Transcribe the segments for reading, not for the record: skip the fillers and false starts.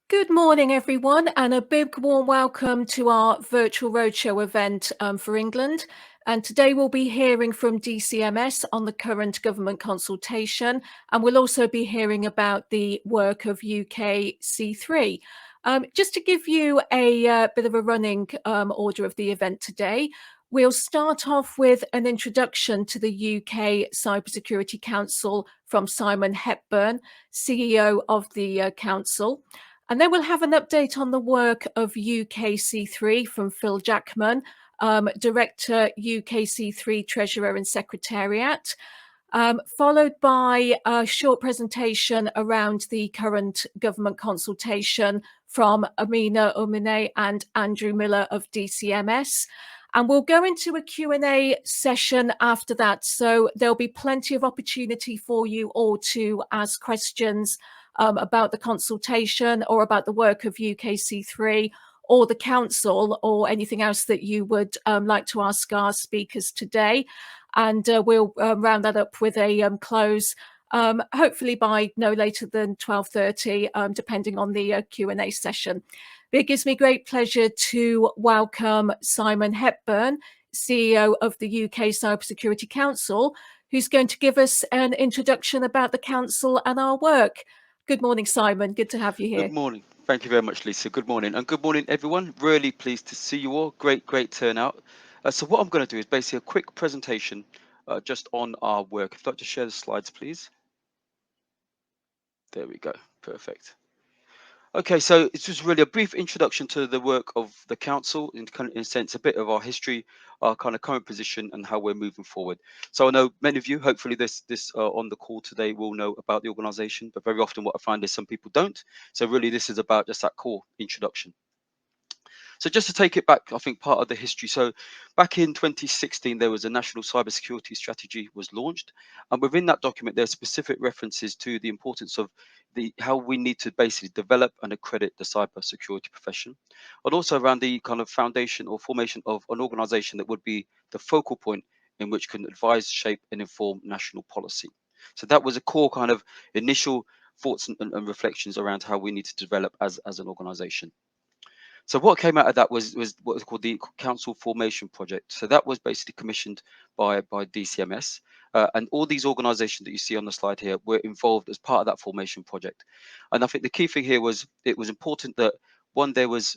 Good morning, everyone, and a big warm welcome to our virtual roadshow event for England. And today we'll be hearing from DCMS on the current government consultation, and we'll also be hearing about the work of UK C3. Just to give you a bit of a running order of the event today, we'll start off with an introduction to the UK Cybersecurity Council from Simon Hepburn, CEO of the Council. And then we'll have an update on the work of UKC3 from Phil Jackman, Director UKC3 Treasurer and Secretariat, followed by a short presentation around the current government consultation from Amina Umine and Andrew Miller of DCMS. And we'll go into a Q&A session after that. So there'll be plenty of opportunity for you all to ask questions about the consultation or about the work of UKC3 or the council or anything else that you would like to ask our speakers today. And we'll round that up with a close, hopefully by no later than 12:30, depending on the Q&A session. But it gives me great pleasure to welcome Simon Hepburn, CEO of the UK Cybersecurity Council, who's going to give us an introduction about the council and our work. Good morning, Simon. Good to have you here. Good morning. Thank you very much, Lisa. Good morning. And good morning, everyone. Really pleased to see you all. Great turnout. So what I'm going to do is basically a quick presentation just on our work. If I'd like to share the slides, please. There we go. Perfect. Okay, so it's just really a brief introduction to the work of the council, in a sense, a bit of our history, our kind of current position, and how we're moving forward. So I know many of you, hopefully, this on the call today will know about the organisation, but very often what I find is some people don't. So really, this is about just that core introduction. So just to take it back, I think part of the history. So back in 2016, there was a national cybersecurity strategy was launched, and within that document, there's specific references to the importance of how we need to basically develop and accredit the cybersecurity profession, and also around the kind of foundation or formation of an organisation that would be the focal point in which can advise, shape, and inform national policy. So that was a core kind of initial thoughts and reflections around how we need to develop as an organisation. So what came out of that was what was called the Council Formation Project. So that was basically commissioned by DCMS, and all these organisations that you see on the slide here were involved as part of that formation project. And I think the key thing here was it was important that there was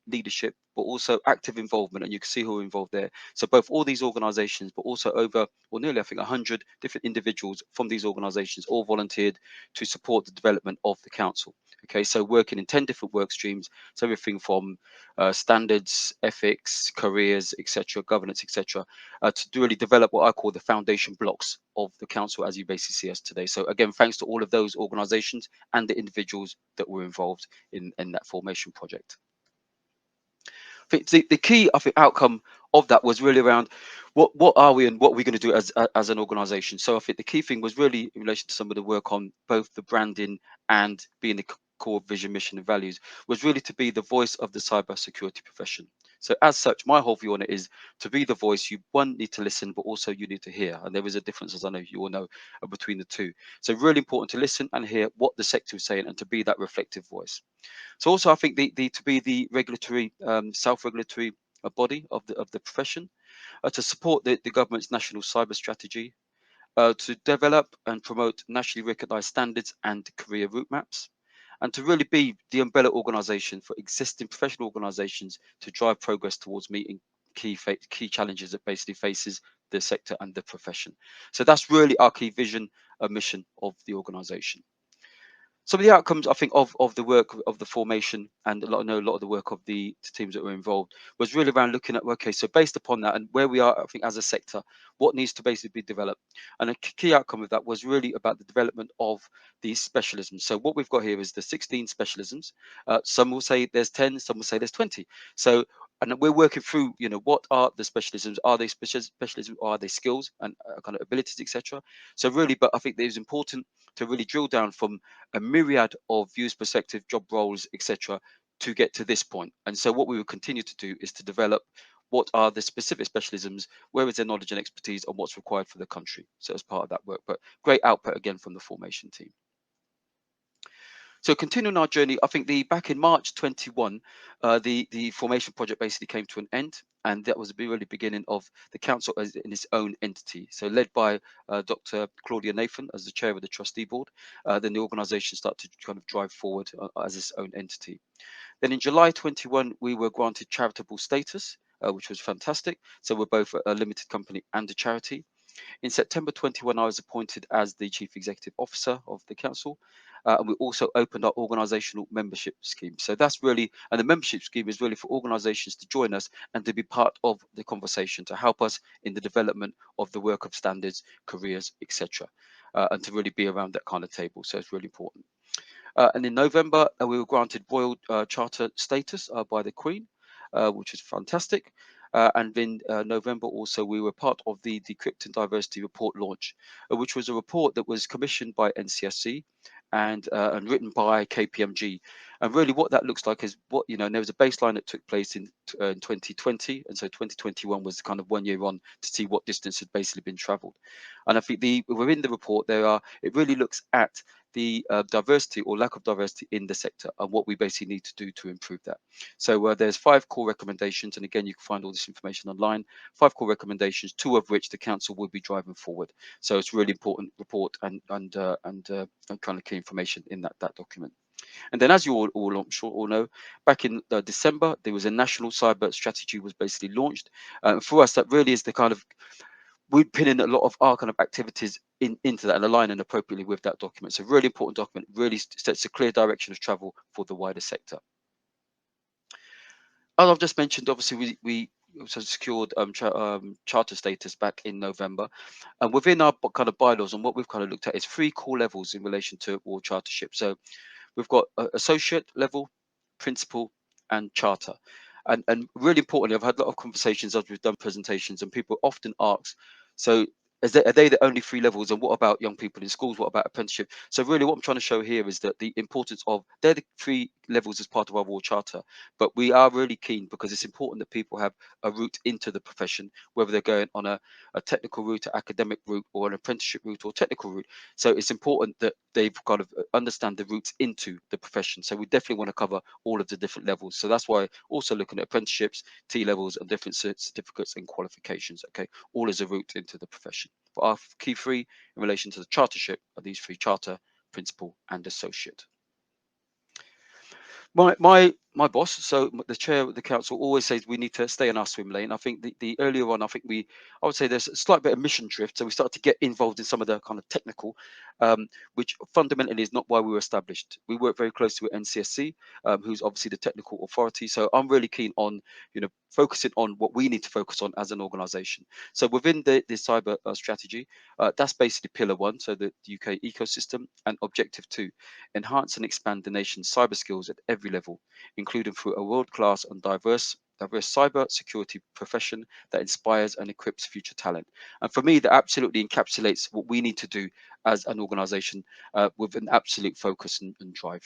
leadership, but also active involvement, and you can see who were involved there. So both all these organisations, but also over, or nearly I think 100 different individuals from these organisations all volunteered to support the development of the council. Okay, so working in 10 different work streams, so everything from standards, ethics, careers, etc., governance, etc., to really develop what I call the foundation blocks of the council as you basically see us today. So again, thanks to all of those organisations and the individuals that were involved in that formation project. I think the key, I think, outcome of that was really around what are we and what are we going to do as an organisation. So I think the key thing was really in relation to some of the work on both the branding and being the core vision, mission, and values was really to be the voice of the cybersecurity profession. So as such, my whole view on it is to be the voice. You need to listen, but also you need to hear. And there is a difference, as I know you all know, between the two. So really important to listen and hear what the sector is saying and to be that reflective voice. So also, I think to be the regulatory, self-regulatory body of the profession, to support the government's national cyber strategy, to develop and promote nationally recognised standards and career route maps, and to really be the umbrella organisation for existing professional organisations to drive progress towards meeting key challenges that basically faces the sector and the profession. So that's really our key vision and mission of the organisation. Some of the outcomes, I think, of the work of the formation and a lot of the work of the teams that were involved was really around looking at, okay, so based upon that and where we are, I think, as a sector, what needs to basically be developed. And a key outcome of that was really about the development of these specialisms. So what we've got here is the 16 specialisms. Some will say there's 10, some will say there's 20. So, and we're working through, what are the specialisms? Are they specialisms? Or are they skills and kind of abilities, etc.? So really, but I think it is important to really drill down from a myriad of views, perspective, job roles, etc., to get to this point. And so what we will continue to do is to develop what are the specific specialisms, where is their knowledge and expertise, and what's required for the country. So as part of that work, but great output again from the formation team. So continuing our journey, I think back in March 21, the formation project basically came to an end, and that was the really beginning of the council as in its own entity. So led by Dr. Claudia Nathan as the chair of the trustee board, then the organisation started to kind of drive forward as its own entity. Then in July 21, we were granted charitable status, which was fantastic. So we're both a limited company and a charity. In September 21, I was appointed as the Chief Executive Officer of the Council. And we also opened our organisational membership scheme. So that's really, and the membership scheme is really for organisations to join us and to be part of the conversation, to help us in the development of the work of standards, careers, etc. And to really be around that kind of table. So it's really important. And in November, we were granted Royal Charter status by the Queen, which is fantastic. And in November also, we were part of the Decrypting Diversity report launch, which was a report that was commissioned by NCSC and written by KPMG. And really what that looks like is what, and there was a baseline that took place in 2020. And so 2021 was kind of 1 year on to see what distance had basically been traveled. And I think within the report, it really looks at the diversity or lack of diversity in the sector and what we basically need to do to improve that. So there's 5 core recommendations, and again, you can find all this information online. 5 core recommendations, 2 of which the council will be driving forward. So it's a really important report and kind of key information in that document. And then, as you all I'm sure all know, back in December, there was a national cyber strategy was basically launched. For us, that really is the kind of we pin in a lot of our kind of activities into that and aligning appropriately with that document. So really important document, really sets a clear direction of travel for the wider sector. As I've just mentioned, obviously we also secured charter status back in November, and within our kind of bylaws and what we've kind of looked at is 3 core levels in relation to all chartership. So we've got associate level, principal, and charter. And really importantly, I've had a lot of conversations as we've done presentations, and people often ask, so are they the only 3 levels? And what about young people in schools? What about apprenticeship? So really what I'm trying to show here is that the importance of, they're the 3 levels as part of our War Charter, but we are really keen because it's important that people have a route into the profession, whether they're going on a technical route, an academic route, or an apprenticeship route or technical route. So it's important that they've got to understand the routes into the profession. So we definitely want to cover all of the different levels. So that's why also looking at apprenticeships, T levels, and different certificates and qualifications. Okay, all as a route into the profession. But our key 3 in relation to the chartership are these 3: charter, principal, and associate. My boss, so the chair of the council, always says we need to stay in our swim lane. I think the earlier on, I would say there's a slight bit of mission drift. So we started to get involved in some of the kind of technical, which fundamentally is not why we were established. We work very closely with NCSC, who's obviously the technical authority. So I'm really keen on, focusing on what we need to focus on as an organisation. So within the cyber strategy, that's basically pillar 1, so the UK ecosystem, and objective 2, enhance and expand the nation's cyber skills at every level, including through a world-class and diverse cyber security profession that inspires and equips future talent. And for me, that absolutely encapsulates what we need to do as an organization, with an absolute focus and drive.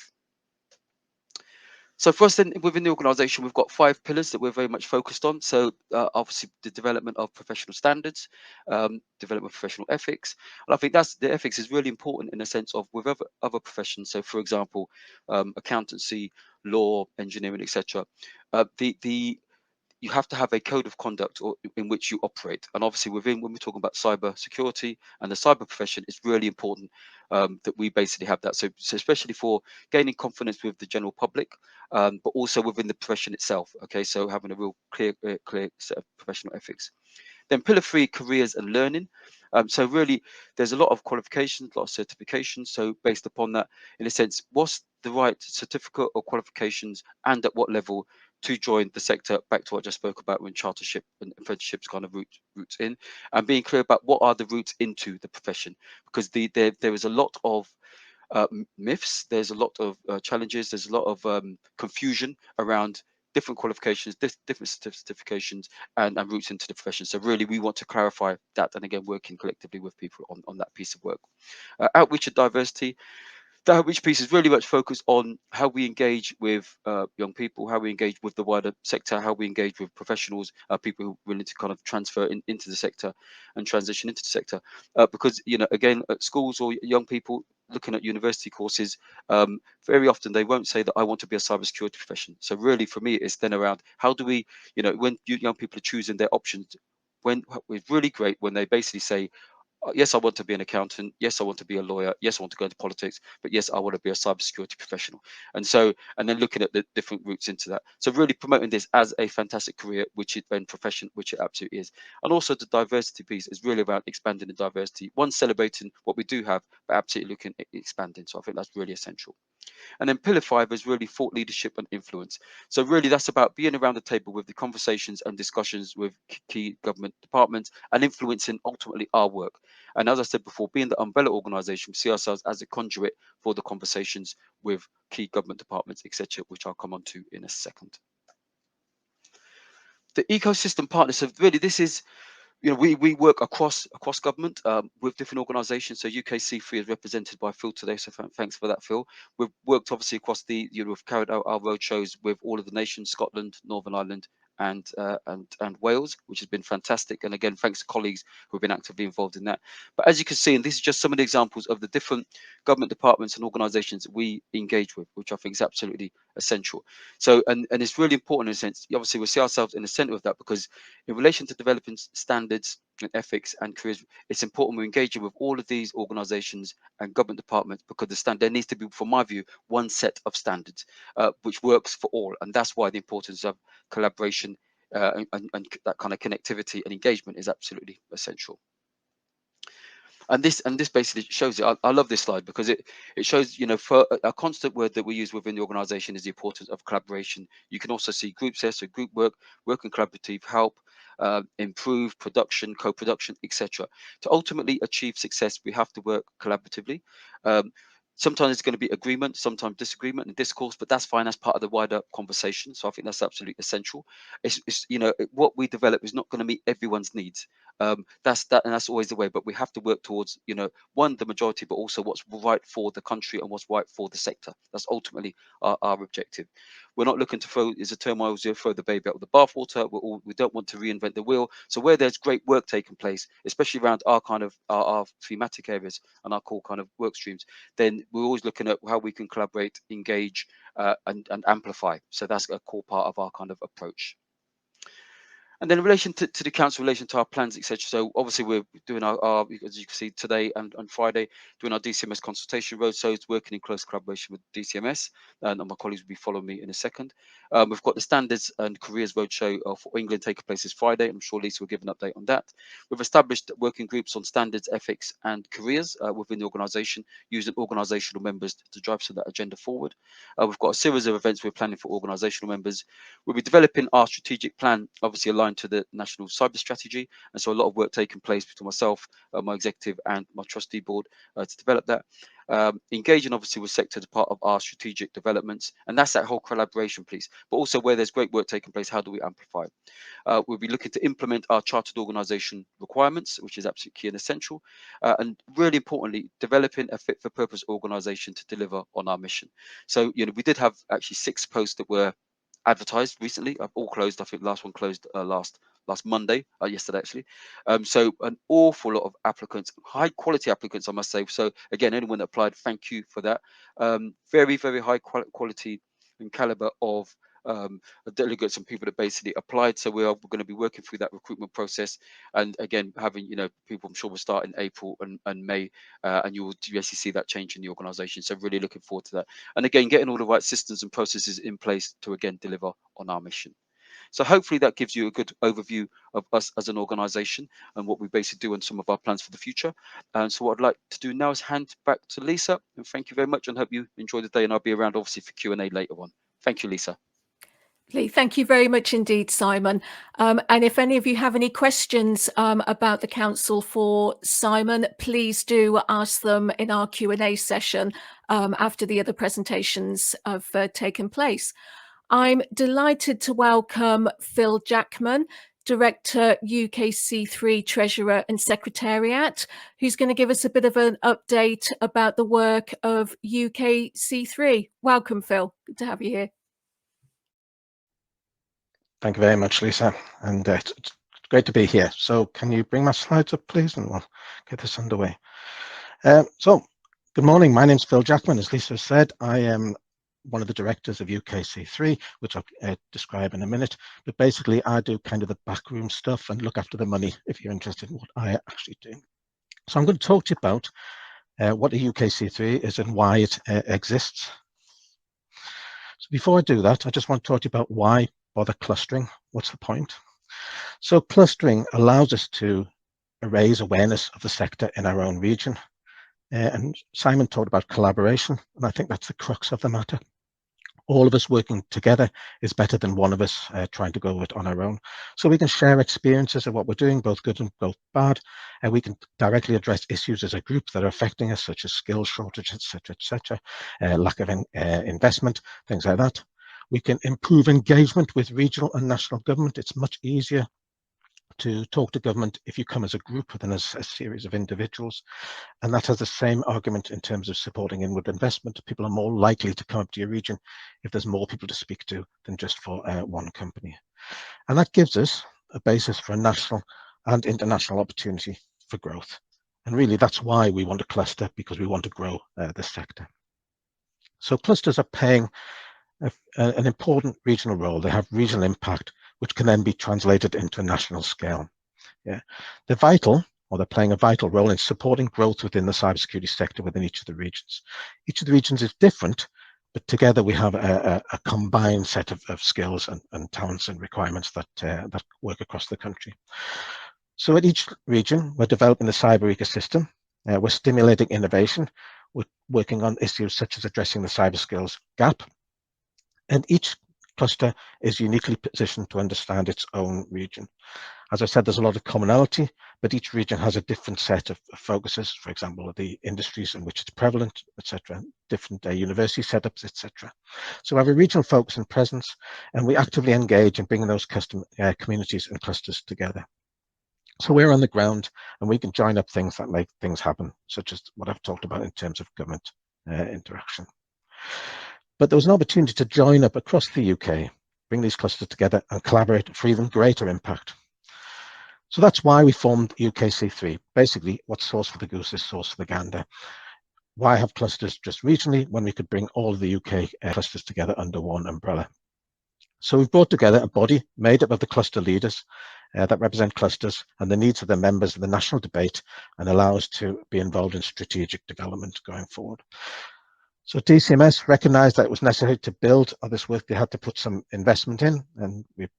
So for us then within the organisation, we've got 5 pillars that we're very much focused on. So obviously the development of professional standards, development of professional ethics. And I think the ethics is really important in the sense of with other professions. So for example, accountancy, law, engineering, etc. The you have to have a code of conduct in which you operate. And obviously when we're talking about cyber security and the cyber profession, it's really important that we basically have that. So especially for gaining confidence with the general public, but also within the profession itself. Okay, so having a real clear set of professional ethics. Then pillar 3, careers and learning. So really, there's a lot of qualifications, a lot of certifications. So based upon that, in a sense, what's the right certificate or qualifications and at what level to join the sector? Back to what I just spoke about when chartership and apprenticeships kind of routes in, and being clear about what are the routes into the profession, because there is a lot of myths. There's a lot of challenges. There's a lot of confusion around different qualifications, different certifications, and routes into the profession. So really, we want to clarify that, and again, working collectively with people on that piece of work. Outreach and diversity. that outreach piece is really much focused on how we engage with young people, how we engage with the wider sector, how we engage with professionals, people who are willing to kind of transfer into the sector and transition into the sector. Because, again, at schools or young people looking at university courses, very often they won't say that I want to be a cybersecurity profession. So really, for me, it's then around how do we, when young people are choosing their options, when it's really great when they basically say, yes, I want to be an accountant. Yes, I want to be a lawyer. Yes, I want to go into politics. But yes, I want to be a cybersecurity professional. And then looking at the different routes into that. So really promoting this as a fantastic career, which it then profession, which it absolutely is. And also the diversity piece is really about expanding the diversity. One, celebrating what we do have, but absolutely looking at expanding. So I think that's really essential. And then pillar 5 is really thought leadership and influence. So really that's about being around the table with the conversations and discussions with key government departments and influencing ultimately our work. And as I said before, being the umbrella organization, we see ourselves as a conduit for the conversations with key government departments, etc., which I'll come on to in a second. The ecosystem partners, so really this is, we work across government with different organisations. So UKC3 is represented by Phil today, so thanks for that, Phil. We've worked obviously across we've carried out our roadshows with all of the nations: Scotland, Northern Ireland, and Wales, which has been fantastic. And again, thanks to colleagues who have been actively involved in that. But as you can see, and this is just some of the examples of the different government departments and organisations that we engage with, which I think is absolutely essential. So, and it's really important in a sense. Obviously, we see ourselves in the centre of that because in relation to developing standards and ethics and careers, it's important we're engaging with all of these organisations and government departments because there needs to be, from my view, one set of standards which works for all. And that's why the importance of collaboration and that kind of connectivity and engagement is absolutely essential. And this basically shows it. I love this slide because it shows, for a constant word that we use within the organization is the importance of collaboration. You can also see groups there, so group work and collaborative help, improve production, co-production, etc. To ultimately achieve success, we have to work collaboratively. Sometimes it's going to be agreement, sometimes disagreement and discourse, but that's fine. That's part of the wider conversation. So I think that's absolutely essential. It's what we develop is not going to meet everyone's needs. That's always the way. But we have to work towards, one, the majority, but also what's right for the country and what's right for the sector. That's ultimately our objective. We're not looking to throw, is a term I always use, throw the baby out with the bathwater. We don't want to reinvent the wheel. So where there's great work taking place, especially around our kind of our thematic areas and our core kind of work streams, then we're always looking at how we can collaborate, engage, and amplify. So that's a core part of our kind of approach. And then in relation to the council, in relation to our plans, etc. So obviously we're doing our, as you can see today and on Friday, doing our DCMS consultation roadshows, working in close collaboration with DCMS, and my colleagues will be following me in a second. We've got the standards and careers roadshow for England taking place this Friday. I'm sure Lisa will give an update on that. We've established working groups on standards, ethics, and careers within the organisation, using organisational members to drive some of that agenda forward. We've got a series of events we're planning for organisational members. We'll be developing our strategic plan, obviously aligned to the national cyber strategy, and so a lot of work taking place between myself, my executive, and my trustee board to develop that. Engaging obviously with sector as part of our strategic developments, and that's that whole collaboration piece. But also where there's great work taking place, how do we amplify? We'll be looking to implement our chartered organisation requirements, which is absolutely key and essential, and really importantly, developing a fit for purpose organisation to deliver on our mission. So we did have actually 6 posts that were advertised recently. I've all closed. I think the last one closed last Monday, yesterday actually. So an awful lot of applicants, high quality applicants, I must say. So again, anyone that applied, thank you for that. Very, very high quality and caliber of delegates and people that basically applied. So we are going to be working through that recruitment process, and again having people, I'm sure will start in April and May, and you will basically see that change in the organisation. So really looking forward to that, and again getting all the right systems and processes in place to again deliver on our mission. So hopefully that gives you a good overview of us as an organisation and what we basically do and some of our plans for the future. And so what I'd like to do now is hand back to Lisa, and thank you very much, and hope you enjoy the day, and I'll be around obviously for Q&A later on. Thank you, Lisa. Thank you very much indeed, Simon. And if any of you have any questions about the council for Simon, please do ask them in our Q&A session after the other presentations have taken place. I'm delighted to welcome Phil Jackman, Director, UKC3 Treasurer and Secretariat, who's going to give us a bit of an update about the work of UKC3. Welcome, Phil. Good to have you here. Thank you very much, Lisa, and it's great to be here. So can you bring my slides up, please, and we'll get this underway. So good morning, my name's Phil Jackman. As Lisa said, I am one of the directors of UKC3, which I'll describe in a minute, but basically I do kind of the backroom stuff and look after the money, if you're interested in what I actually do. So I'm going to talk to you about what a UKC3 is and why it exists. So before I do that, I just want to talk to you about why bother clustering. What's the point? So clustering allows us to raise awareness of the sector in our own region. And Simon talked about collaboration, and I think that's the crux of the matter. All of us working together is better than one of us trying to go it on our own. So we can share experiences of what we're doing, both good and both bad, and we can directly address issues as a group that are affecting us, such as skills shortage, etc., lack of investment, things like that. We can improve engagement with regional and national government. It's much easier to talk to government if you come as a group than as a series of individuals. And that has the same argument in terms of supporting inward investment. People are more likely to come up to your region if there's more people to speak to than just for one company. And that gives us a basis for a national and international opportunity for growth. And really, that's why we want to cluster, because we want to grow the sector. So clusters are playing an important regional role. They have regional impact, which can then be translated into a national scale. Yeah, they're vital, or they're playing a vital role in supporting growth within the cybersecurity sector within each of the regions. Each of the regions is different, but together we have a combined set of skills and talents and requirements that work across the country. So at each region, we're developing the cyber ecosystem. We're stimulating innovation. We're working on issues such as addressing the cyber skills gap. And each cluster is uniquely positioned to understand its own region. As I said, there's a lot of commonality, but each region has a different set of focuses, for example, the industries in which it's prevalent, etc., different university setups, etc. So we have a regional focus and presence, and we actively engage in bringing those communities and clusters together. So we're on the ground, and we can join up things that make things happen, such as what I've talked about in terms of government interaction. But there was an opportunity to join up across the UK, bring these clusters together and collaborate for even greater impact. So that's why we formed UKC3. Basically, what's sauce for the goose is sauce for the gander. Why have clusters just regionally when we could bring all of the UK clusters together under one umbrella? So we've brought together a body made up of the cluster leaders that represent clusters and the needs of the members of the national debate and allow us to be involved in strategic development going forward. So DCMS recognised that it was necessary to build on this work. They had to put some investment in, and we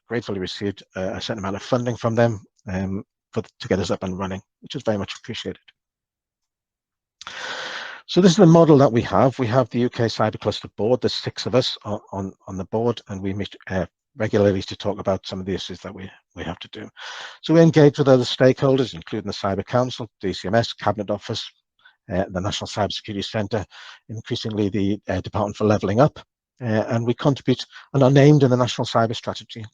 gratefully received a certain amount of funding from them to get us up and running, which is very much appreciated. So this is the model that we have. We have the UK Cyber Cluster Board. There's 6 of us on the board, and we meet regularly to talk about some of the issues that we have to do. So we engage with other stakeholders, including the Cyber Council, DCMS, Cabinet Office, the National Cybersecurity Centre, increasingly the Department for Levelling Up, and we contribute and are named in the National Cyber Strategy.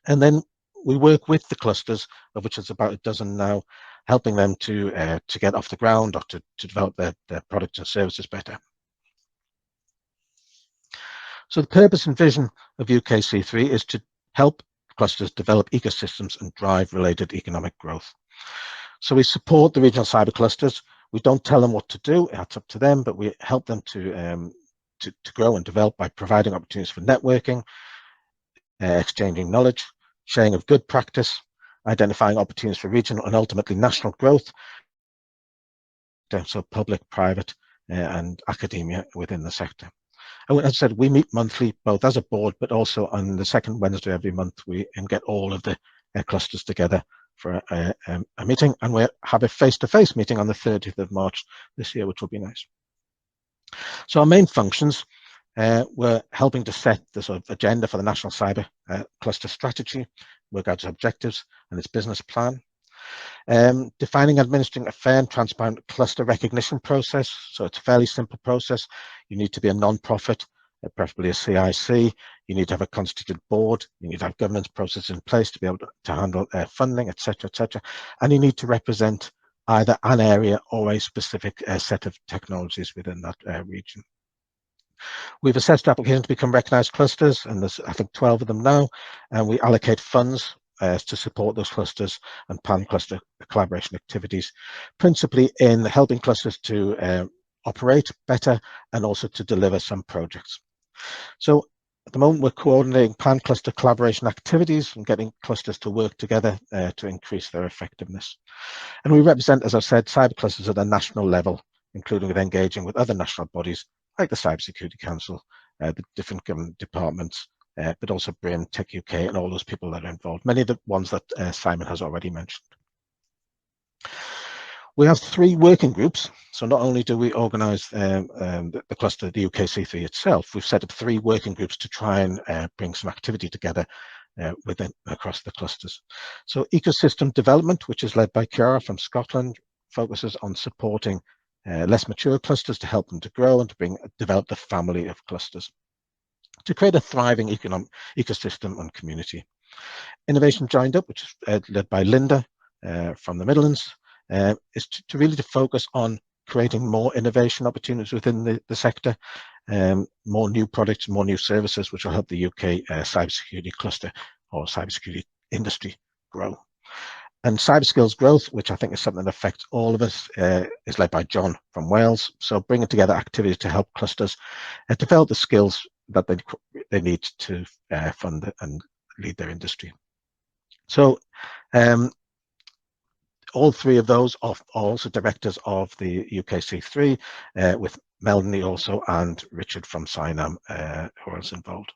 And then we work with the clusters, of which there's about a dozen now, helping them to get off the ground or to develop their products and services better. So the purpose and vision of UKC3 is to help clusters develop ecosystems and drive related economic growth. So we support the regional cyber clusters. We don't tell them what to do, that's up to them, but we help them to grow and develop by providing opportunities for networking, exchanging knowledge, sharing of good practice, identifying opportunities for regional and ultimately national growth, so public, private, and academia within the sector. And as I said, we meet monthly, both as a board, but also on the second Wednesday every month, we get all of the clusters together for a meeting, and we have a face-to-face meeting on the 30th of March this year, which will be nice. So our main functions, we're helping to set the sort of agenda for the National Cyber Cluster Strategy, work out its objectives and its business plan. Defining and administering a fair and transparent cluster recognition process. So it's a fairly simple process. You need to be a non-profit preferably a CIC. You need to have a constituted board. You need to have governance processes in place to be able to handle funding, etc., etc. And you need to represent either an area or a specific set of technologies within that region. We've assessed applications to become recognised clusters, and there's, I think, 12 of them now, and we allocate funds to support those clusters and pan-cluster collaboration activities, principally in helping clusters to operate better and also to deliver some projects. So at the moment, we're coordinating pan-cluster collaboration activities and getting clusters to work together to increase their effectiveness. And we represent, as I said, cyber clusters at a national level, including with engaging with other national bodies like the Cybersecurity Council, the different government departments, but also BRIM, Tech UK, and all those people that are involved, many of the ones that Simon has already mentioned. We have 3 working groups. So not only do we organise the cluster, the UKC3 itself, we've set up 3 working groups to try and bring some activity together across the clusters. So ecosystem development, which is led by Chiara from Scotland, focuses on supporting less mature clusters to help them to grow and to develop the family of clusters to create a thriving ecosystem and community. Innovation Joined Up, which is led by Linda from the Midlands, is to really focus on creating more innovation opportunities within the sector, more new products, more new services, which will help the UK cybersecurity cluster or cybersecurity industry grow. And cyber skills growth, which I think is something that affects all of us, is led by John from Wales. So bringing together activities to help clusters develop the skills that they need to fund and lead their industry. So all 3 of those are also directors of the UKC3, with Melanie also and Richard from Cynam, who are also involved.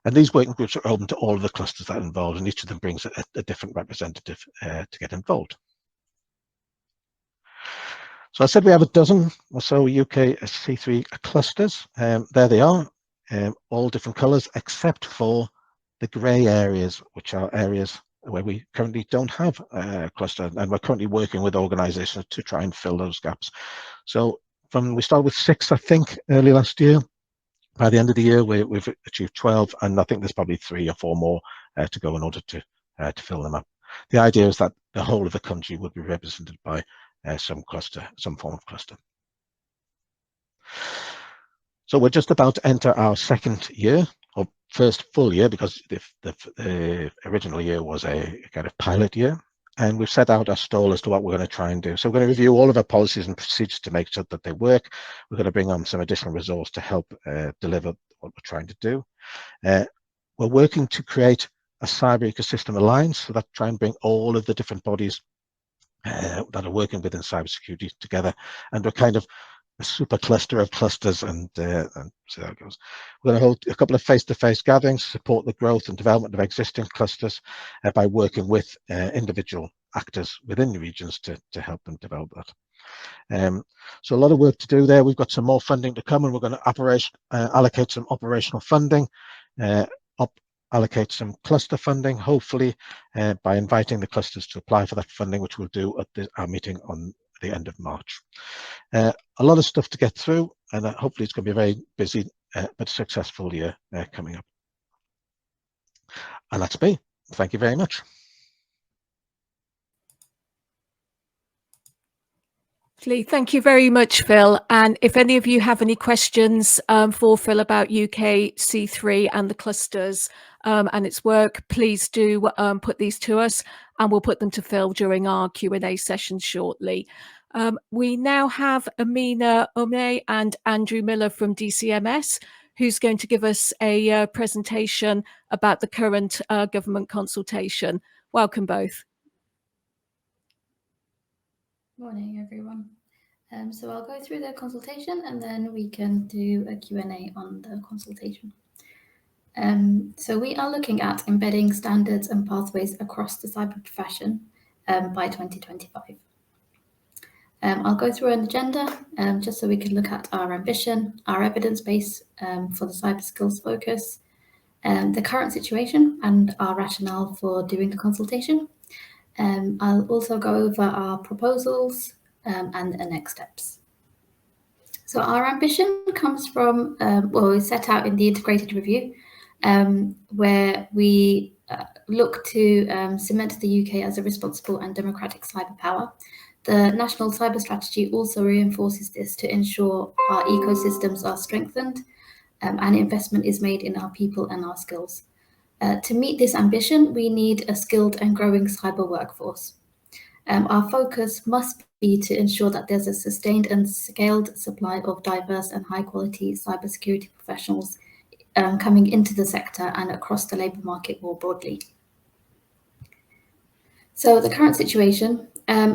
And these working groups are open to all of the clusters that are involved, and each of them brings a different representative to get involved. So I said we have a dozen or so UKC3 clusters. There they are, all different colours except for the grey areas, which are areas where we currently don't have a cluster, and we're currently working with organisations to try and fill those gaps. So we started with 6, I think, early last year. By the end of the year, we've achieved 12, and I think there's probably 3 or 4 more to go in order to fill them up. The idea is that the whole of the country would be represented by some form of cluster. So we're just about to enter our 2nd year, or first full year, because the original year was a kind of pilot year. And we've set out our stall as to what we're going to try and do. So we're going to review all of our policies and procedures to make sure that they work. We're going to bring on some additional resource to help deliver what we're trying to do. We're working to create a cyber ecosystem alliance, so that try and bring all of the different bodies that are working within cybersecurity together. And we're kind of a super cluster of clusters, and so that goes. We're going to hold a couple of face-to-face gatherings to support the growth and development of existing clusters by working with individual actors within the regions to help them develop that. So a lot of work to do there. We've got some more funding to come, and we're going to allocate some operational funding, allocate some cluster funding, hopefully by inviting the clusters to apply for that funding, which we'll do at our meeting on the end of March. A lot of stuff to get through, and hopefully it's going to be a very busy but successful year coming up. And that's me. Thank you very much. Thank you very much, Phil. And if any of you have any questions for Phil about UKC3 and the clusters and its work, please do put these to us, and we'll put them to Phil during our Q&A session shortly. We now have Amina Omeh and Andrew Miller from DCMS, who's going to give us a presentation about the current government consultation. Welcome both. Morning, everyone. So I'll go through the consultation, and then we can do a Q&A on the consultation. So we are looking at embedding standards and pathways across the cyber profession by 2025. I'll go through an agenda just so we can look at our ambition, our evidence base for the cyber skills focus, the current situation and our rationale for doing the consultation. I'll also go over our proposals and the next steps. So our ambition comes from, well, it's set out in the integrated review, where we look to cement the UK as a responsible and democratic cyber power. The National Cyber Strategy also reinforces this to ensure our ecosystems are strengthened and investment is made in our people and our skills. To meet this ambition, we need a skilled and growing cyber workforce. Our focus must be to ensure that there's a sustained and scaled supply of diverse and high-quality cybersecurity professionals coming into the sector and across the labour market more broadly. So the current situation,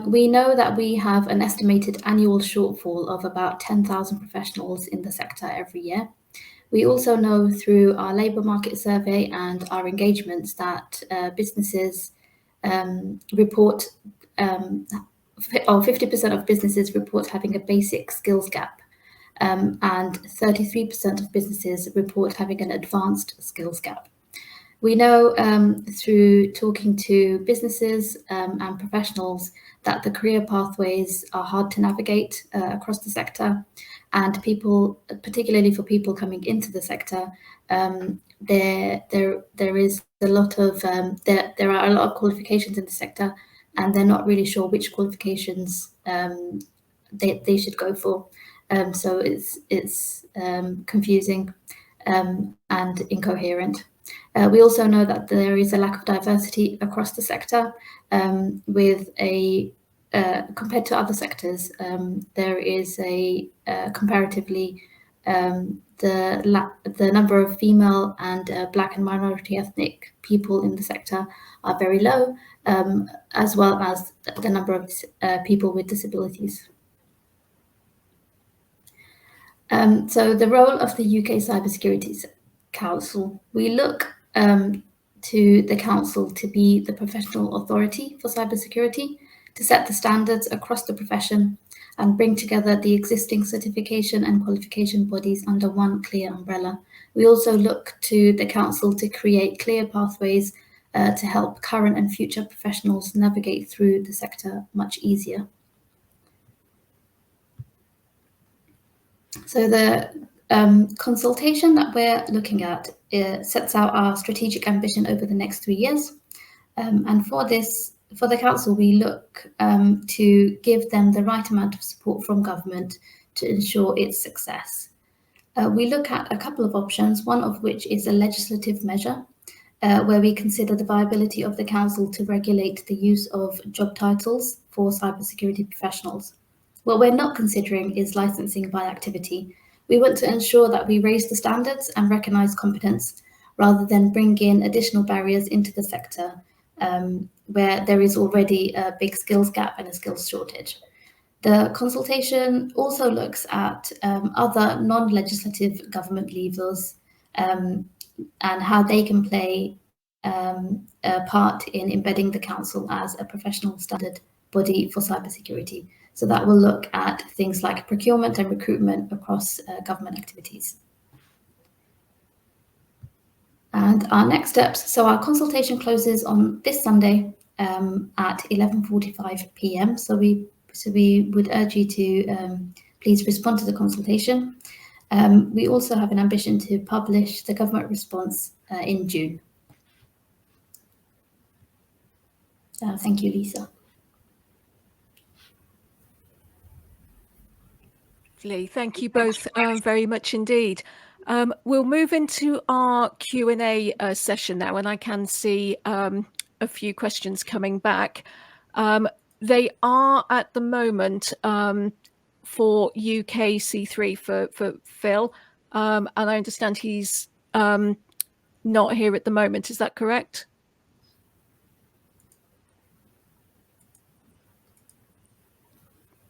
we know that we have an estimated annual shortfall of about 10,000 professionals in the sector every year. We also know through our labour market survey and our engagements that businesses report 50% of businesses report having a basic skills gap, and 33% of businesses report having an advanced skills gap. We know through talking to businesses and professionals that the career pathways are hard to navigate across the sector, and people, particularly for people coming into the sector, there is a lot of there are a lot of qualifications in the sector, and they're not really sure which qualifications they should go for. So it's confusing and incoherent. We also know that there is a lack of diversity across the sector, with a compared to other sectors, there is a comparatively the number of female and Black and minority ethnic people in the sector are very low, as well as the number of people with disabilities. So the role of the UK Cybersecurity Council, we look to the Council to be the professional authority for cybersecurity, to set the standards across the profession and bring together the existing certification and qualification bodies under one clear umbrella. We also look to the Council to create clear pathways to help current and future professionals navigate through the sector much easier. So the consultation that we're looking at sets out our strategic ambition over the next 3 years. And for this, for the Council, we look to give them the right amount of support from government to ensure its success. We look at a couple of options, one of which is a legislative measure, where we consider the viability of the Council to regulate the use of job titles for cybersecurity professionals. What we're not considering is licensing by activity. We want to ensure that we raise the standards and recognise competence, rather than bring in additional barriers into the sector where there is already a big skills gap and a skills shortage. The consultation also looks at other non-legislative government levers and how they can play a part in embedding the Council as a professional standard body for cybersecurity. So that will look at things like procurement and recruitment across government activities. And our next steps, so our consultation closes on this Sunday at 11:45 p.m. So we would urge you to please respond to the consultation. We also have an ambition to publish the government response in June. Thank you, Lisa. Thank you both very much indeed. We'll move into our Q&A session now, and I can see a few questions coming back. They are at the moment for UK C3 for Phil, and I understand he's not here at the moment. Is that correct?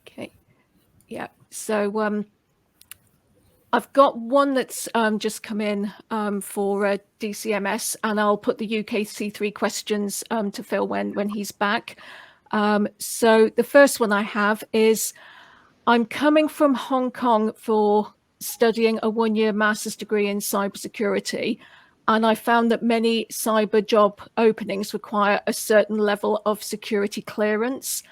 Okay, yeah. So I've got one that's just come in for DCMS, and I'll put the UK C3 questions to Phil when he's back. So the first one I have is, I'm coming from Hong Kong for studying a one-year master's degree in cybersecurity, and I found that many cyber job openings require a certain level of security clearance.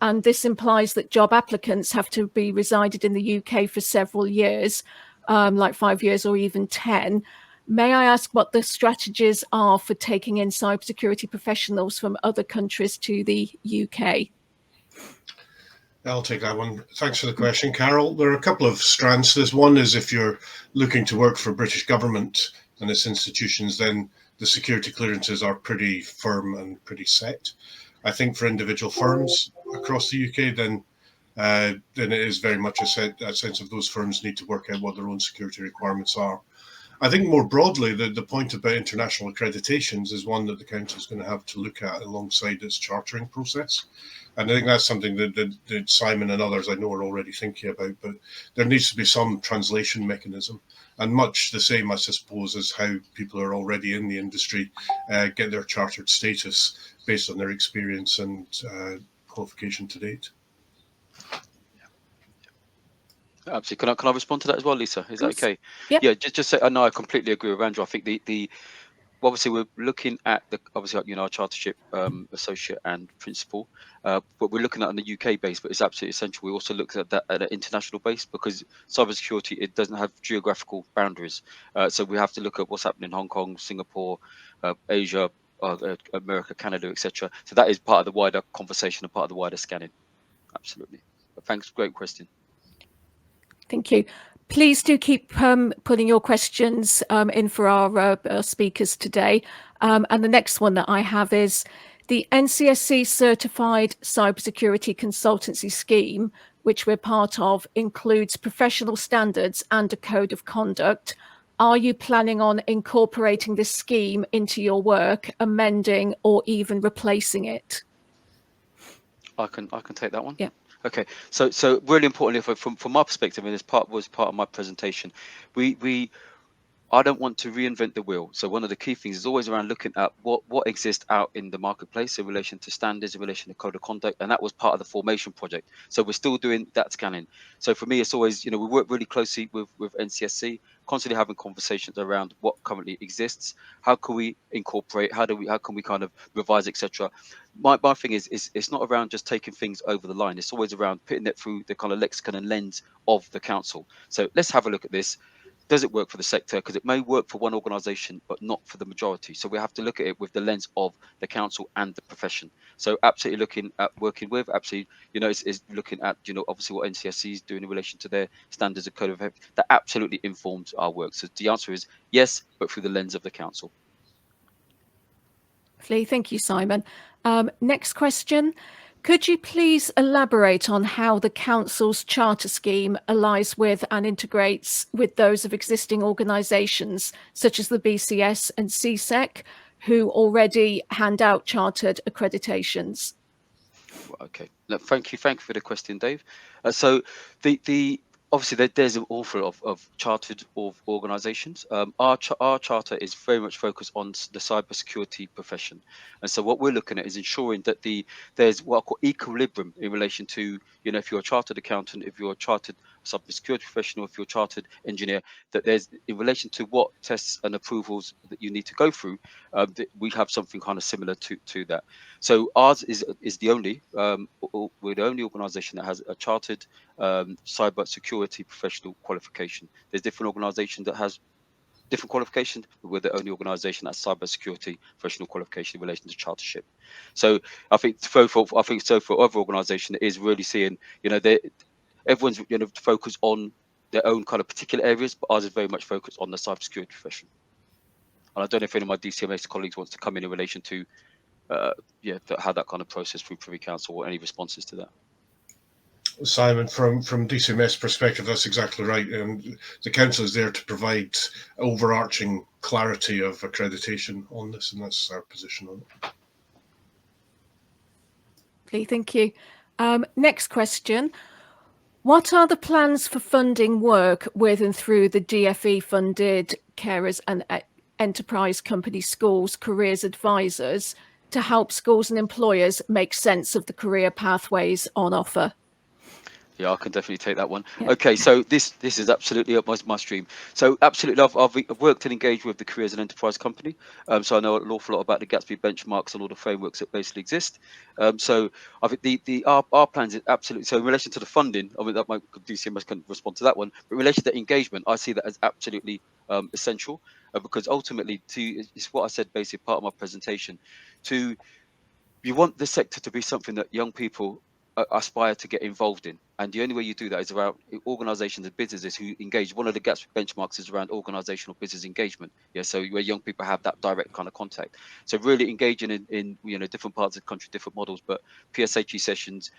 and this implies that job applicants have to be resided in the UK for several years, like 5 years or even 10. May I ask what the strategies are for taking in cybersecurity professionals from other countries to the UK? I'll take that one. Thanks for the question, Carol. There are a couple of strands to this. One is if you're looking to work for British government and its institutions, then the security clearances are pretty firm and pretty set. I think for individual firms across the UK, then it is very much a sense of those firms need to work out what their own security requirements are. I think more broadly, the point about international accreditations is one that the Council is going to have to look at alongside its chartering process. And I think that's something that Simon and others I know are already thinking about, but there needs to be some translation mechanism. And much the same, I suppose, as how people are already in the industry get their chartered status based on their experience and qualification to date. Absolutely. Can I respond to that as well, Lisa? Is that okay? Yep. Yeah, just say, no, I completely agree with Andrew. I think obviously we're looking at our chartership associate and principal, but we're looking at on the UK base, but it's absolutely essential. We also look at that at an international base because cybersecurity, it doesn't have geographical boundaries. So we have to look at what's happening in Hong Kong, Singapore, Asia, America, Canada, etc. So that is part of the wider conversation and part of the wider scanning. Absolutely. But thanks, great question. Thank you. Please do keep putting your questions in for our speakers today. And the next one that I have is the NCSC certified cybersecurity consultancy scheme, which we're part of, includes professional standards and a code of conduct. Are you planning on incorporating this scheme into your work, amending or even replacing it? I can take that one. Yeah. Okay, so really importantly, from my perspective, and this was part of my presentation, I don't want to reinvent the wheel. So one of the key things is always around looking at what exists out in the marketplace in relation to standards, in relation to code of conduct, and that was part of the formation project. So we're still doing that scanning. So for me, it's always, we work really closely with NCSC, constantly having conversations around what currently exists. How can we incorporate? How can we kind of revise, etc. My thing is it's not around just taking things over the line. It's always around putting it through the kind of lexicon and lens of the council. So let's have a look at this. Does it work for the sector? Because it may work for one organisation, but not for the majority. So we have to look at it with the lens of the council and the profession. So absolutely looking at working with, absolutely, is looking at, obviously what NCSC is doing in relation to their standards and code of ethics. That absolutely informs our work. So the answer is yes, but through the lens of the council. Thank you, Simon. Next question. Could you please elaborate on how the Council's charter scheme allies with and integrates with those of existing organisations such as the BCS and CSEC, who already hand out chartered accreditations? Okay, thank you for the question, Dave. So obviously there's an awful of chartered organisations. Our charter is very much focused on the cybersecurity profession, and so what we're looking at is ensuring that there's what I call equilibrium in relation to, if you're a chartered accountant, if you're a chartered cybersecurity professional, if you're a chartered engineer, that there's, in relation to what tests and approvals that you need to go through, that we have something kind of similar to that. So ours is the only we're the only organisation that has a chartered cyber security professional qualification. There's different organisations that has different qualifications, but we're the only organisation that's cyber security professional qualification in relation to chartership. So I think for other organisations, it is really seeing, everyone's focused on their own kind of particular areas, but ours is very much focused on the cybersecurity profession. And I don't know if any of my DCMS colleagues wants to come in relation to how that kind of process through Privy Council, or any responses to that. Simon, from DCMS perspective, that's exactly right. The council is there to provide overarching clarity of accreditation on this, and that's our position on it. Okay, thank you. Next question. What are the plans for funding work with and through the DFE funded carers and enterprise company schools careers advisors to help schools and employers make sense of the career pathways on offer? Yeah, I can definitely take that one. Yeah. Okay, so this is absolutely up my stream. So absolutely, I've worked and engaged with the Careers and Enterprise Company. So I know an awful lot about the Gatsby benchmarks and all the frameworks that basically exist. So I think our plans is absolutely, so in relation to the funding, I mean that might DCMS can respond to that one, but in relation to engagement, I see that as absolutely essential, because ultimately it's what I said basically part of my presentation. To You want the sector to be something that young people aspire to get involved in, and the only way you do that is around organizations and businesses who engage. One of the gaps benchmarks is around organizational business engagement, yeah, so where young people have that direct kind of contact. So really engaging in different parts of the country, different models, but PSHE sessions,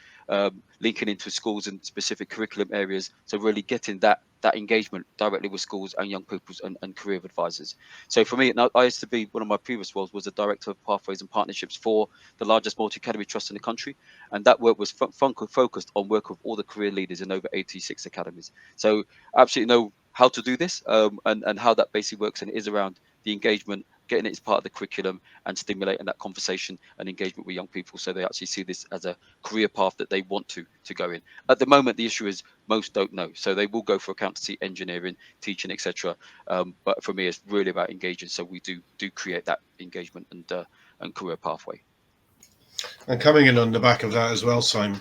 linking into schools and specific curriculum areas, so really getting that engagement directly with schools and young people's and career advisors. So for me, now I used to be, one of my previous roles was the director of pathways and partnerships for the largest multi-academy trust in the country, and that work was focused on work with all the career leaders in over 86 academies. So absolutely know how to do this, and how that basically works, and it is around the engagement, getting it as part of the curriculum and stimulating that conversation and engagement with young people, so they actually see this as a career path that they want to go in. At the moment, the issue is most don't know, so they will go for accountancy, engineering, teaching, etc. But for me, it's really about engaging, so we do create that engagement and career pathway. And coming in on the back of that as well, Simon,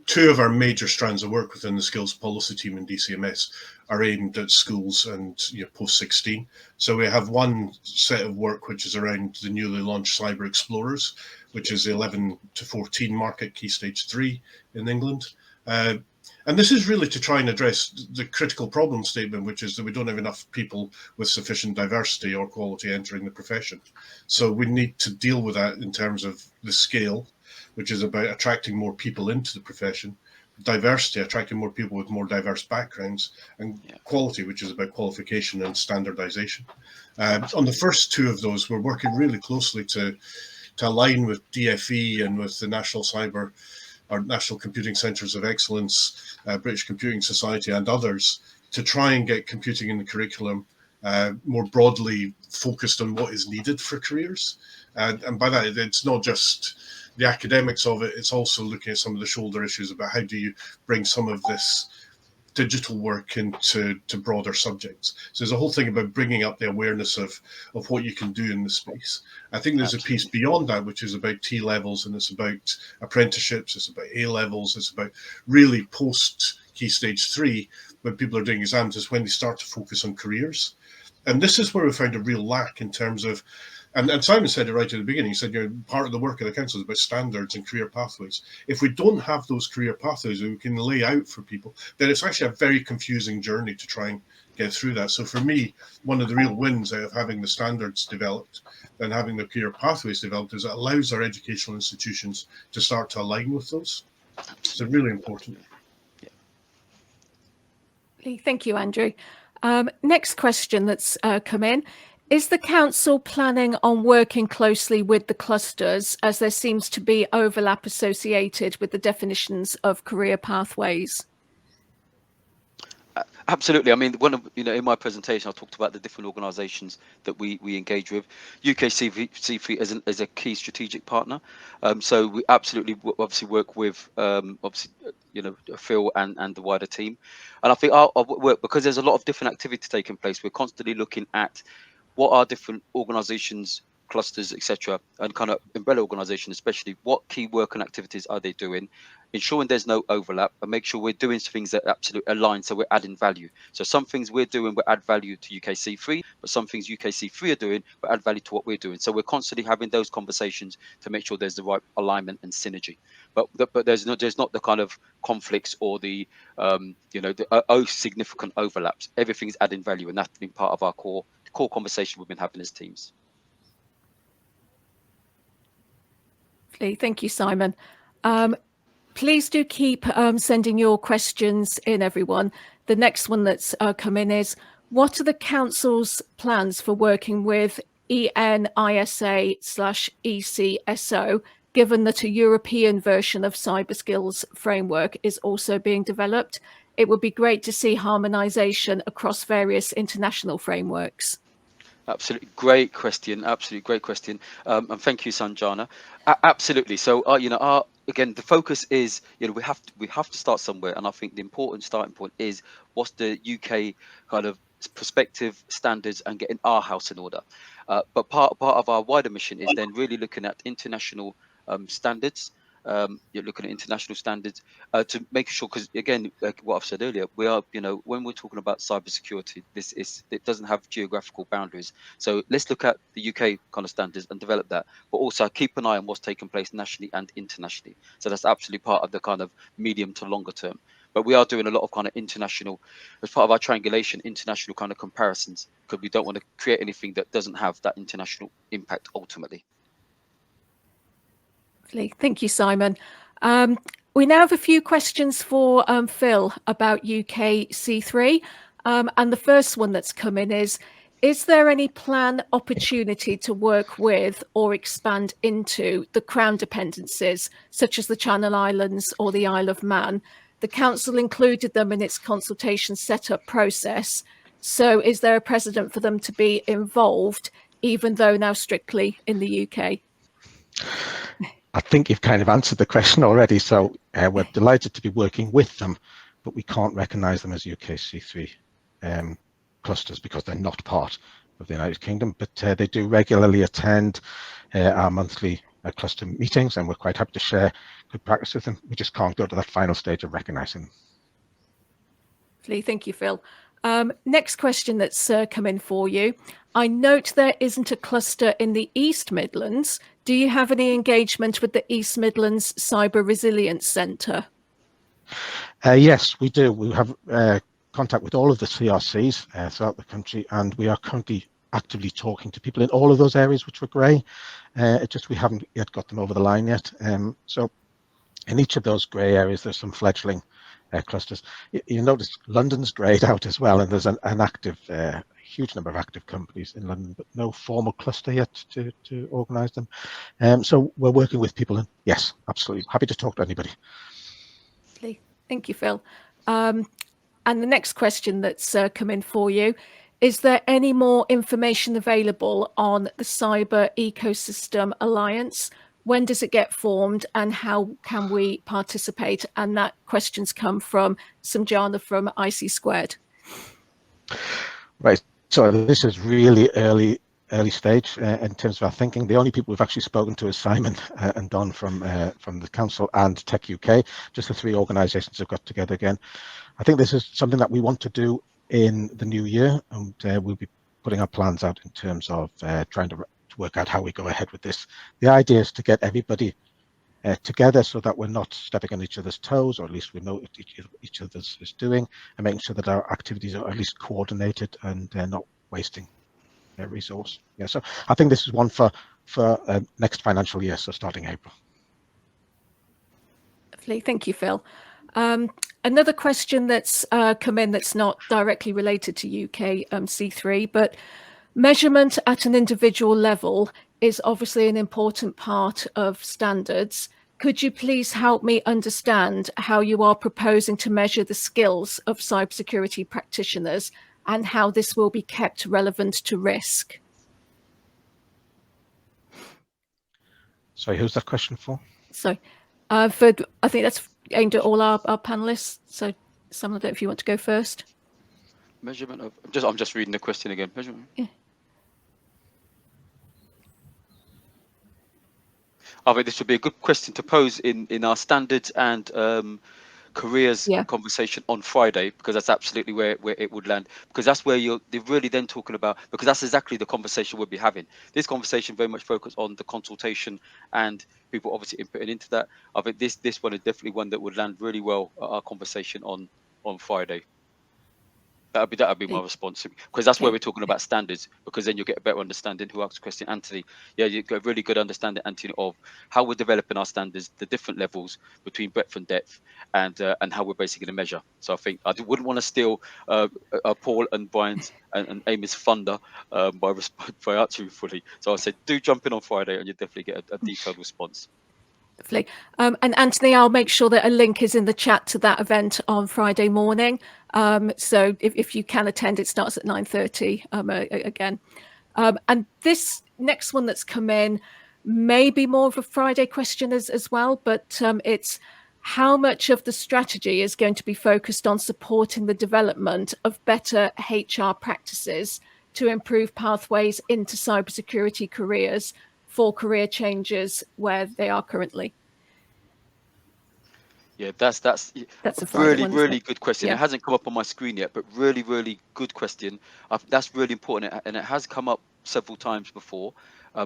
two of our major strands of work within the skills policy team in DCMS are aimed at schools and post 16. So we have one set of work which is around the newly launched Cyber Explorers, which is the 11 to 14 market, key stage 3 in England. And this is really to try and address the critical problem statement, which is that we don't have enough people with sufficient diversity or quality entering the profession. So we need to deal with that in terms of the scale, which is about attracting more people into the profession, diversity, attracting more people with more diverse backgrounds, and quality, which is about qualification and standardization. On the first two of those, we're working really closely to align with DFE and with the National Computing Centres of Excellence, British Computing Society and others, to try and get computing in the curriculum more broadly focused on what is needed for careers. And by that, it's not just the academics of it, it's also looking at some of the shoulder issues about how do you bring some of this digital work into broader subjects. So there's a whole thing about bringing up the awareness of what you can do in the space. I think there's a piece beyond that, which is about T levels, and it's about apprenticeships, it's about A levels, it's about really post key stage 3, when people are doing exams, is when they start to focus on careers. And this is where we found a real lack in terms of, and Simon said it right at the beginning, he said, part of the work of the council is about standards and career pathways. If we don't have those career pathways that we can lay out for people, then it's actually a very confusing journey to try and get through that. So for me, one of the real wins out of having the standards developed and having the career pathways developed is it allows our educational institutions to start to align with those. So really important. Thank you, Andrew. Next question that's come in. Is the council planning on working closely with the clusters, as there seems to be overlap associated with the definitions of career pathways? Absolutely. I mean, in my presentation, I talked about the different organisations that we engage with. UKCV is a key strategic partner. So we absolutely obviously work with Phil and the wider team. And I think our work, because there's a lot of different activity taking place, we're constantly looking at what are different organisations, clusters, etc., and kind of umbrella organisations, especially what key work and activities are they doing, ensuring there's no overlap, and make sure we're doing things that absolutely align, so we're adding value. So some things we're doing will add value to UKC3, but some things UKC3 are doing will add value to what we're doing. So we're constantly having those conversations to make sure there's the right alignment and synergy. But there's not the kind of conflicts or the significant overlaps. Everything's adding value, and that's been part of our core conversation we've been having as teams. Thank you, Simon. Please do keep sending your questions in, everyone. The next one that's come in is, what are the council's plans for working with ENISA/ECSO, given that a European version of cyber skills framework is also being developed? It would be great to see harmonisation across various international frameworks. Absolutely great question. And thank you, Sanjana. Absolutely. So, again, the focus is, we have to start somewhere, and I think the important starting point is what's the UK kind of perspective, standards, and getting our house in order. But part of our wider mission is then really looking at international standards. You're looking at international standards to make sure, because again, like what I've said earlier, we are, when we're talking about cybersecurity, it doesn't have geographical boundaries. So let's look at the UK kind of standards and develop that, but also keep an eye on what's taking place nationally and internationally. So that's absolutely part of the kind of medium to longer term. But we are doing a lot of kind of international, as part of our triangulation, international kind of comparisons, because we don't want to create anything that doesn't have that international impact ultimately. Thank you, Simon. We now have a few questions for Phil about UK C3. And the first one that's come in is there any plan opportunity to work with or expand into the Crown dependencies, such as the Channel Islands or the Isle of Man? The Council included them in its consultation setup process. So is there a precedent for them to be involved, even though now strictly in the UK? I think you've kind of answered the question already. So we're delighted to be working with them, but we can't recognise them as UKC3 clusters because they're not part of the United Kingdom. But they do regularly attend our monthly cluster meetings, and we're quite happy to share good practice with them. We just can't go to that final stage of recognising them. Thank you, Phil. Next question that's come in for you. I note there isn't a cluster in the East Midlands. Do you have any engagement with the East Midlands Cyber Resilience Centre? Yes, we do. We have contact with all of the CRCs throughout the country, and we are currently actively talking to people in all of those areas which were grey. It's just we haven't yet got them over the line yet. So in each of those grey areas, there's some fledgling clusters. You notice London's greyed out as well, and there's an active, huge number of active companies in London, but no formal cluster yet to organise them. So we're working with people, and yes, absolutely happy to talk to anybody. Thank you, Phil. And the next question that's come in for you, is there any more information available on the Cyber Ecosystem Alliance? When does it get formed and how can we participate? And that question's come from Samjana from IC Squared. Right, so this is really early stage in terms of our thinking. The only people we've actually spoken to is Simon and Don from the Council and Tech UK, just the three organisations have got together again. I think this is something that we want to do in the new year, and we'll be putting our plans out in terms of trying to work out how we go ahead with this. The idea is to get everybody together so that we're not stepping on each other's toes, or at least we know what each other's is doing, and making sure that our activities are at least coordinated and not wasting their resource. Yeah, so I think this is one for next financial year, so starting April. Lovely, thank you, Phil. Another question that's come in that's not directly related to UK C3, but measurement at an individual level is obviously an important part of standards. Could you please help me understand how you are proposing to measure the skills of cybersecurity practitioners and how this will be kept relevant to risk? Sorry, who's that question for? So, I think that's aimed at all our panelists. So, Simon, I don't know if you want to go first. Measurement of, I'm just reading the question again. Measurement. Yeah. I think this would be a good question to pose in our standards and careers conversation on Friday, because that's absolutely where it would land, because that's where they're really then talking about, because that's exactly the conversation we'll be having. This conversation very much focused on the consultation and people obviously inputting into that. I think this one is definitely one that would land really well at our conversation on Friday. That'd be my response, because that's where we're talking about standards, because then you'll get a better understanding. Who asked the question? Anthony. Yeah, you get a really good understanding, Anthony, of how we're developing our standards, the different levels between breadth and depth, and how we're basically going to measure. So I think I wouldn't want to steal Paul and Brian's and Amy's thunder by answering fully. So I said, do jump in on Friday, and you'll definitely get a detailed response. Lovely. And Anthony, I'll make sure that a link is in the chat to that event on Friday morning. So if you can attend, it starts at 9:30 again. And this next one that's come in, maybe more of a Friday question as well, but it's how much of the strategy is going to be focused on supporting the development of better HR practices to improve pathways into cybersecurity careers for career changes where they are currently? Yeah, that's That's a Friday really, one, isn't really it? good question. Yeah. It hasn't come up on my screen yet, but really, really good question. That's really important, and it has come up several times before,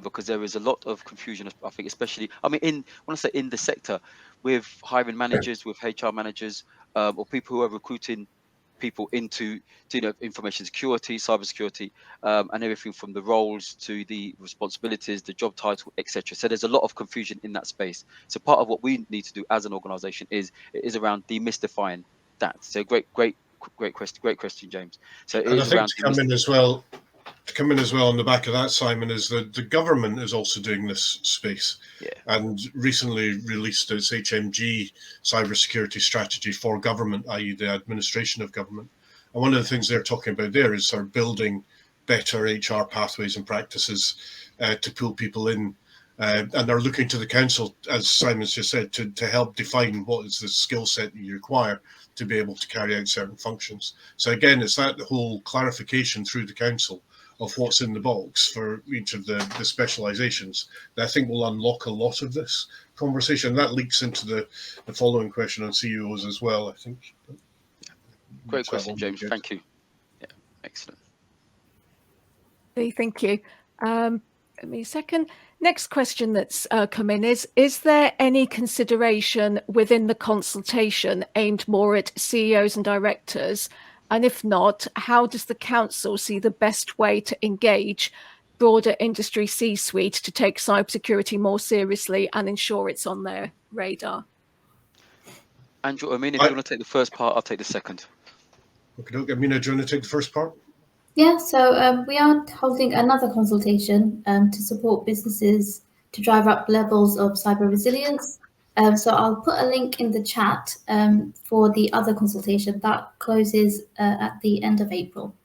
because there is a lot of confusion. I think, especially, I mean, when I say in the sector, with hiring managers, with HR managers, or people who are recruiting people into information security, cybersecurity, and everything from the roles to the responsibilities, the job title, etc. So there's a lot of confusion in that space. So part of what we need to do as an organization is around demystifying that. So great question, James. So it And I is think around to come in as well on the back of that, Simon, is that the government is also doing this space, and recently released its HMG cybersecurity strategy for government, i.e. the administration of government. And one of the things they're talking about there is sort of building better HR pathways and practices to pull people in. And they're looking to the council, as Simon's just said, to help define what is the skill set that you require to be able to carry out certain functions. So again, it's that whole clarification through the council of what's in the box for each of the specializations that I think will unlock a lot of this conversation. That leaks into the following question on CEOs as well, I think. Great question, James. Thank you. Yeah, excellent. Thank you. Give me a second. Next question that's come in is there any consideration within the consultation aimed more at CEOs and directors? And if not, how does the council see the best way to engage broader industry C-suite to take cybersecurity more seriously and ensure it's on their radar? Andrew, Amina, if you want to take the first part, I'll take the second. Okay, Amina, do you want to take the first part? Yeah, so we are holding another consultation to support businesses to drive up levels of cyber resilience. So I'll put a link in the chat for the other consultation that closes at the end of April.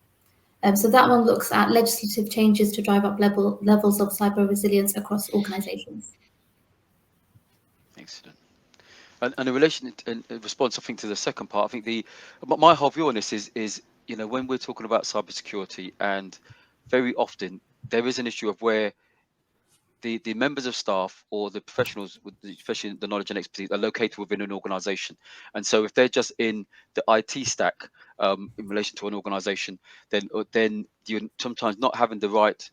So that one looks at legislative changes to drive up levels of cyber resilience across organizations. Excellent. And in relation in response, I think, to the second part, I think my whole view on this is when we're talking about cybersecurity, and very often there is an issue of where the members of staff or the professionals, especially the knowledge and expertise, are located within an organization. And so if they're just in the IT stack in relation to an organization, then you're sometimes not having the right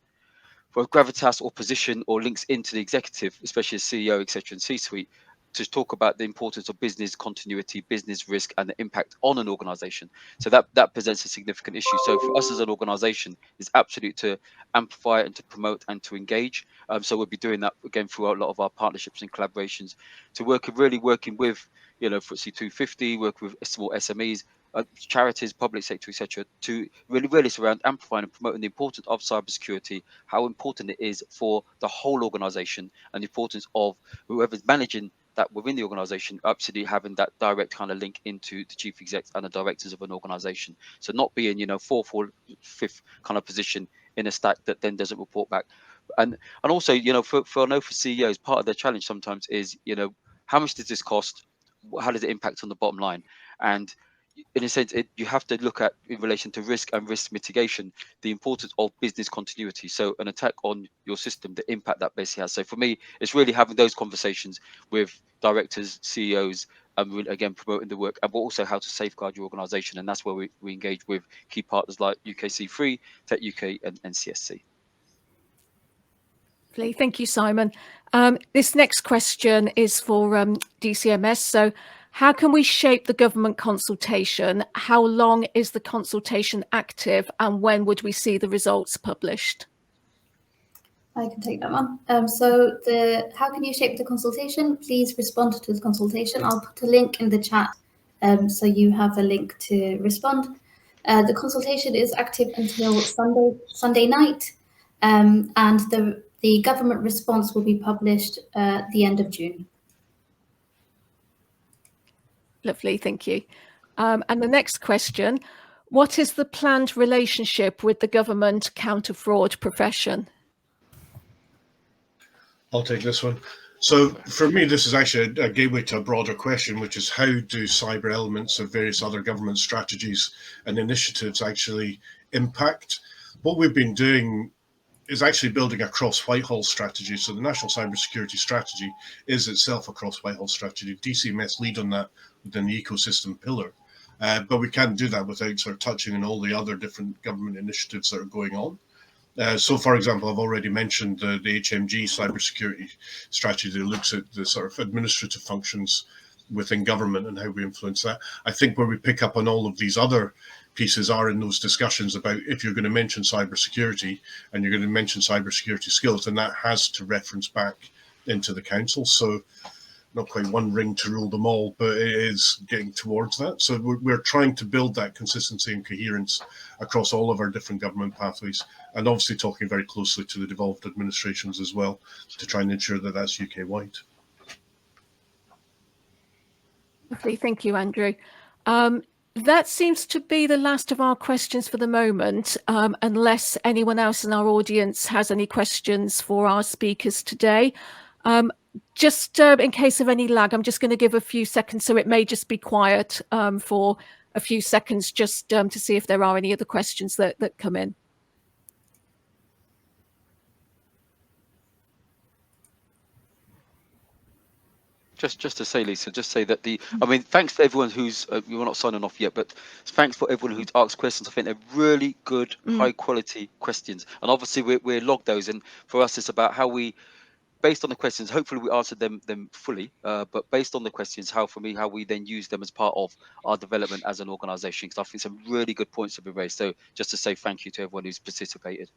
gravitas or position or links into the executive, especially as CEO, etc., and C-suite, to talk about the importance of business continuity, business risk, and the impact on an organization. So that presents a significant issue. So for us as an organization, it's absolute to amplify and to promote and to engage. So we'll be doing that again through a lot of our partnerships and collaborations, to working with FTSE 250, work with small SMEs, charities, public sector, etc., to really surround amplifying and promoting the importance of cybersecurity, how important it is for the whole organization, and the importance of whoever's managing that within the organization absolutely having that direct kind of link into the chief execs and the directors of an organization. So not being fourth or fifth kind of position in a stack that then doesn't report back. And also for CEOs, part of their challenge sometimes is how much does this cost, how does it impact on the bottom line? And in a sense, you have to look at, in relation to risk and risk mitigation, the importance of business continuity. So an attack on your system, the impact that basically has. So for me, it's really having those conversations with directors, CEOs, and again promoting the work, but also how to safeguard your organisation. And that's where we engage with key partners like UKC3, Tech UK, and CSC. Thank you, Simon. This next question is for DCMS. So how can we shape the government consultation? How long is the consultation active, and when would we see the results published? I can take that one. So how can you shape the consultation? Please respond to the consultation. I'll put a link in the chat so you have a link to respond. The consultation is active until Sunday night, and the government response will be published at the end of June. Lovely, thank you. And the next question, what is the planned relationship with the government counter-fraud profession? I'll take this one. So for me, this is actually a gateway to a broader question, which is how do cyber elements of various other government strategies and initiatives actually impact? What we've been doing is actually building a cross-Whitehall strategy. So the National Cybersecurity Strategy is itself a cross-Whitehall strategy. DCMS lead on that within the ecosystem pillar. But we can't do that without sort of touching on all the other different government initiatives that are going on. So, for example, I've already mentioned the HMG cybersecurity strategy that looks at the sort of administrative functions within government and how we influence that. I think where we pick up on all of these other pieces are in those discussions about if you're going to mention cybersecurity and you're going to mention cybersecurity skills, then that has to reference back into the council. So not quite one ring to rule them all, but it is getting towards that. So we're trying to build that consistency and coherence across all of our different government pathways, and obviously talking very closely to the devolved administrations as well to try and ensure that that's UK-wide. Lovely, thank you, Andrew. That seems to be the last of our questions for the moment, unless anyone else in our audience has any questions for our speakers today. Just in case of any lag, I'm just going to give a few seconds, so it may just be quiet for a few seconds, just to see if there are any other questions that come in. Just to say, Lisa, just say that I mean, thanks to everyone who's, we're not signing off yet, but thanks for everyone who's asked questions. I think they're really good, high quality questions. And obviously we log those. And for us, it's about how we, based on the questions, hopefully we answered them fully, but based on the questions, how we then use them as part of our development as an organization. Because I think some really good points have been raised. So just to say thank you to everyone who's participated.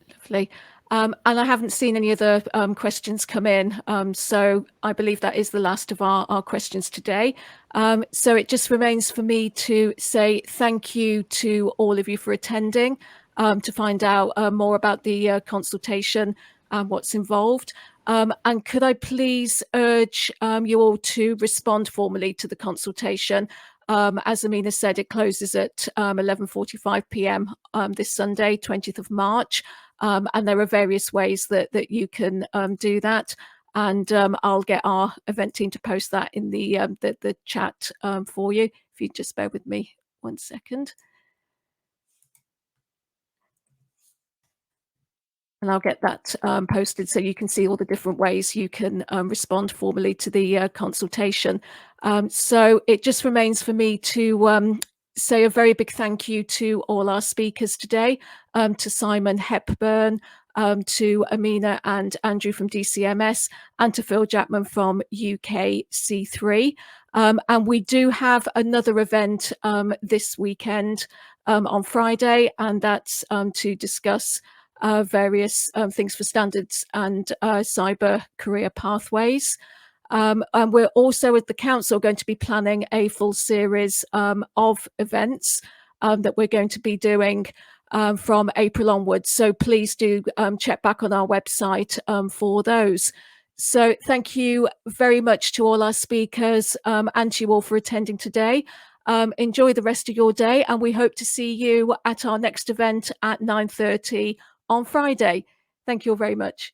Lovely. And I haven't seen any other questions come in, so I believe that is the last of our questions today. So it just remains for me to say thank you to all of you for attending, to find out more about the consultation and what's involved. And could I please urge you all to respond formally to the consultation. As Amina said, it closes at 11:45 p.m. This Sunday, 20th of March. And there are various ways that you can do that. And I'll get our event team to post that in the chat for you. If you just bear with me 1 second. And I'll get that posted so you can see all the different ways you can respond formally to the consultation. So it just remains for me to say a very big thank you to all our speakers today, to Simon Hepburn, to Amina and Andrew from DCMS, and to Phil Jackman from UKC3. And we do have another event this weekend on Friday, and that's to discuss various things for standards and cyber career pathways. And we're also at the council going to be planning a full series of events that we're going to be doing from April onwards. So please do check back on our website for those. So thank you very much to all our speakers and to you all for attending today. Enjoy the rest of your day, and we hope to see you at our next event at 9:30 on Friday. Thank you all very much.